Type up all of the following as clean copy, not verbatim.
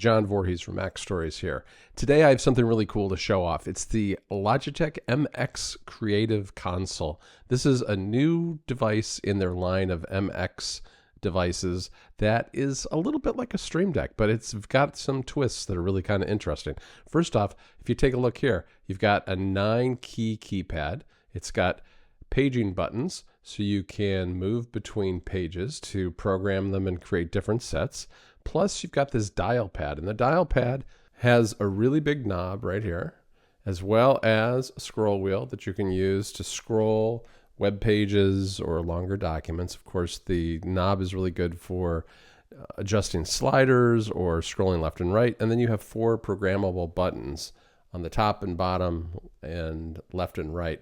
John Voorhees from Mac Stories here. Today I have something really cool to show off. It's the Logitech MX Creative Console. This is a new device in their line of MX devices that is a little bit like a Stream Deck, but it's got some twists that are really kind of interesting. First off, if you take a look here, you've got a 9-key keypad. It's got paging buttons, so you can move between pages to program them and create different sets. Plus, you've got this dial pad, and the dial pad has a really big knob right here, as well as a scroll wheel that you can use to scroll web pages or longer documents. Of course, the knob is really good for adjusting sliders or scrolling left and right. And then you have 4 programmable buttons on the top and bottom and left and right.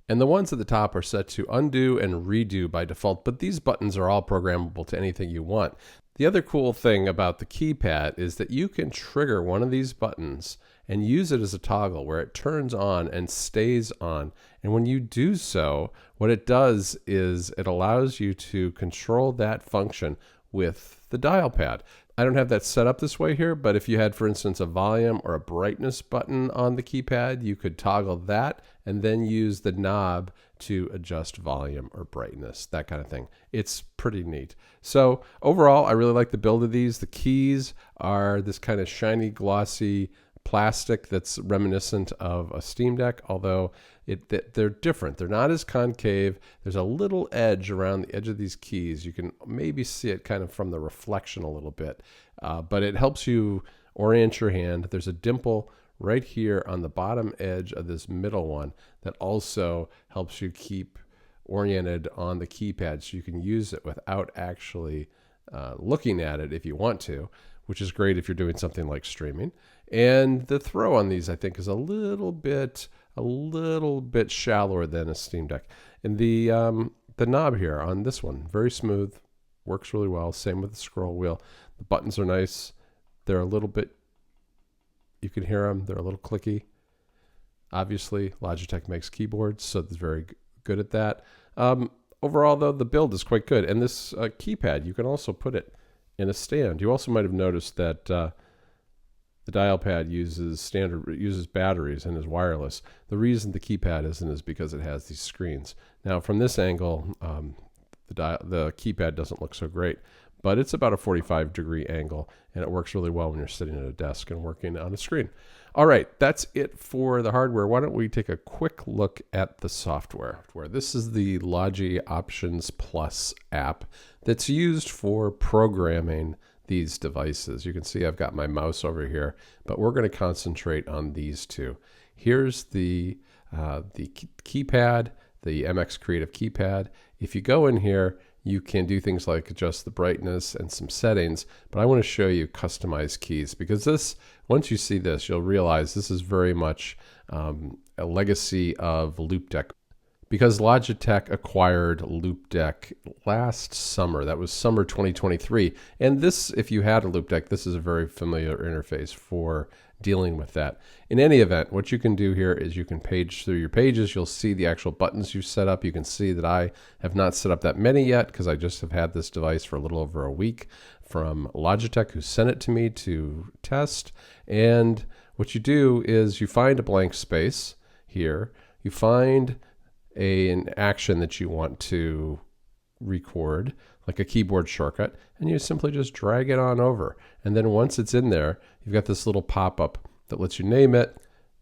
And the ones at the top are set to undo and redo by default, but these buttons are all programmable to anything you want. The other cool thing about the keypad is that you can trigger one of these buttons and use it as a toggle where it turns on and stays on. And when you do so, what it does is it allows you to control that function with the dial pad. I don't have that set up this way here, but if you had, for instance, a volume or a brightness button on the keypad, you could toggle that and then use the knob to adjust volume or brightness, that kind of thing. It's pretty neat. So overall, I really like the build of these. The keys are this kind of shiny, glossy plastic that's reminiscent of a Steam Deck, although they're different. They're not as concave. There's a little edge around the edge of these keys. You can maybe see it kind of from the reflection a little bit, but it helps you orient your hand. There's a dimple right here on the bottom edge of this middle one that also helps you keep oriented on the keypad so you can use it without actually looking at it if you want to, which is great if you're doing something like streaming. And the throw on these, I think, is a little bit shallower than a Steam Deck. And the knob here on this one, very smooth, works really well. Same with the scroll wheel. The buttons are nice. They're a little bit, you can hear them, they're a little clicky. Obviously, Logitech makes keyboards, so it's very good at that. Overall, though, the build is quite good. And this keypad, you can also put it in a stand. You also might have noticed that the dial pad uses batteries and is wireless. The reason the keypad isn't is because it has these screens. Now, from this angle, the keypad doesn't look so great, but it's about a 45-degree angle, and it works really well when you're sitting at a desk and working on a screen. All right, that's it for the hardware. Why don't we take a quick look at the software? This is the Logi Options Plus app that's used for programming these devices. You can see I've got my mouse over here, but we're going to concentrate on these two. Here's the keypad, the MX Creative keypad. If you go in here, you can do things like adjust the brightness and some settings, but I want to show you customized keys because this, once you see this, you'll realize this is very much a legacy of Loupedeck. Because Logitech acquired Loupedeck last summer, that was summer 2023. And this, if you had a Loupedeck, this is a very familiar interface for dealing with that. In any event, what you can do here is you can page through your pages. You'll see the actual buttons you've set up. You can see that I have not set up that many yet because I just have had this device for a little over a week from Logitech, who sent it to me to test. And what you do is you find a blank space here. You find an action that you want to record, like a keyboard shortcut, and you simply just drag it on over. And then once it's in there, you've got this little pop-up that lets you name it,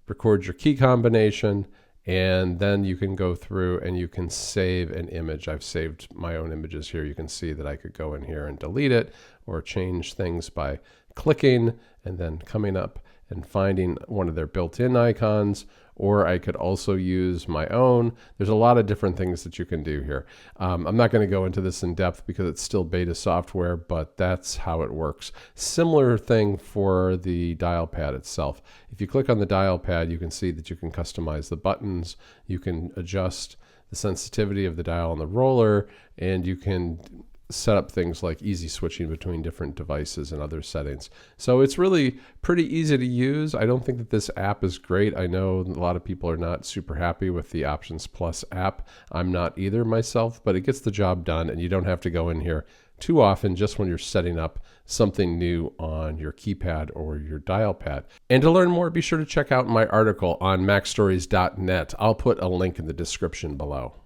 record your key combination, and then you can go through and you can save an image. I've saved my own images here. You can see that I could go in here and delete it or change things by clicking and then coming up and finding one of their built-in icons, or I could also use my own. There's a lot of different things that you can do here. I'm not going to go into this in depth because it's still beta software, but that's how it works. Similar thing for the dial pad itself. If you click on the dial pad, you can see that you can customize the buttons, you can adjust the sensitivity of the dial on the roller, and you can set up things like easy switching between different devices and other settings. So it's really pretty easy to use. I don't think that this app is great. I know a lot of people are not super happy with the Options Plus app. I'm not either myself, but it gets the job done and you don't have to go in here too often just when you're setting up something new on your keypad or your dial pad. And to learn more, be sure to check out my article on macstories.net. I'll put a link in the description below.